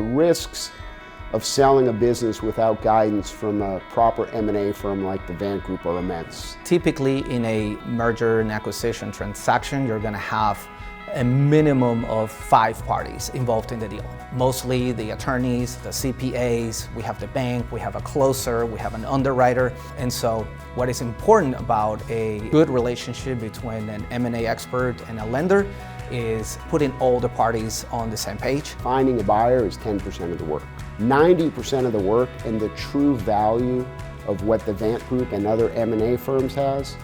The risks of selling a business without guidance from a proper M&A firm like the Vant Group are immense. Typically in a merger and acquisition transaction, you're going to have a minimum of 5 parties involved in the deal. Mostly the attorneys, the CPAs, we have the bank, we have a closer, we have an underwriter. And so what is important about a good relationship between an M&A expert and a lender is putting all the parties on the same page. Finding a buyer is 10% of the work. 90% of the work and the true value of what the Vant Group and other M&A firms has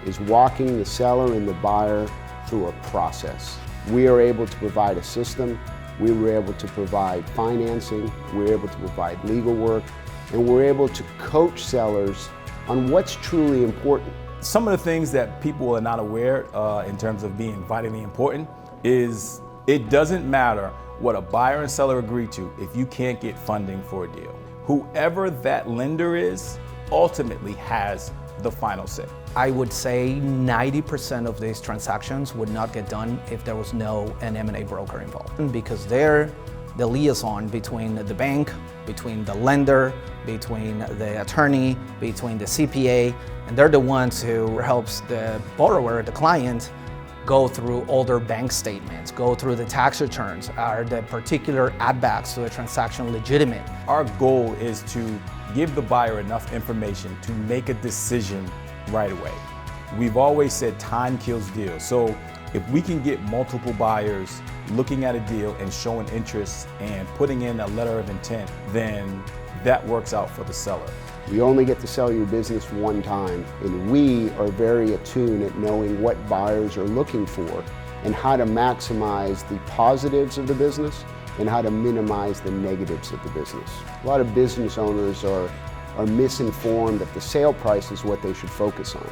is walking the seller and the buyer through a process. We are able to provide a system, we were able to provide financing, we were able to provide legal work, and we're able to coach sellers on what's truly important. Some of the things that people are not aware in terms of being vitally important is it doesn't matter what a buyer and seller agree to if you can't get funding for a deal. Whoever that lender is ultimately has the final say. I would say 90% of these transactions would not get done if there was an M&A broker involved, because they're the liaison between the bank, between the lender, between the attorney, between the CPA, and they're the ones who helps the borrower, the client, go through all their bank statements, go through the tax returns, are the particular add-backs to the transaction legitimate. Our goal is to give the buyer enough information to make a decision right away. We've always said time kills deals. So if we can get multiple buyers looking at a deal and showing interest and putting in a letter of intent, then that works out for the seller. You only get to sell your business one time, and we are very attuned at knowing what buyers are looking for and how to maximize the positives of the business and how to minimize the negatives of the business. A lot of business owners are misinformed that the sale price is what they should focus on.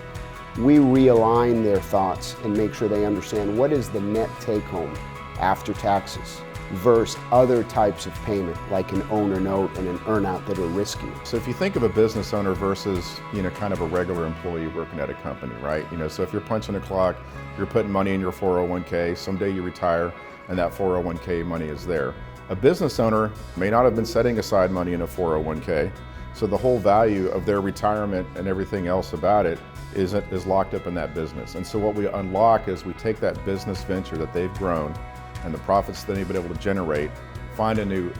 We realign their thoughts and make sure they understand what is the net take home after taxes versus other types of payment like an owner note and an earnout that are risky. So if you think of a business owner versus, kind of a regular employee working at a company, right? So if you're punching a clock, you're putting money in your 401k, someday you retire and that 401k money is there. A business owner may not have been setting aside money in a 401k, so the whole value of their retirement and everything else about it is locked up in that business. And so what we unlock is we take that business venture that they've grown and the profits that they've been able to generate, find a new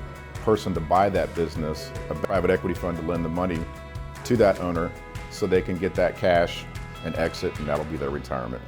person to buy that business, a private equity fund to lend the money to that owner so they can get that cash and exit, and that'll be their retirement.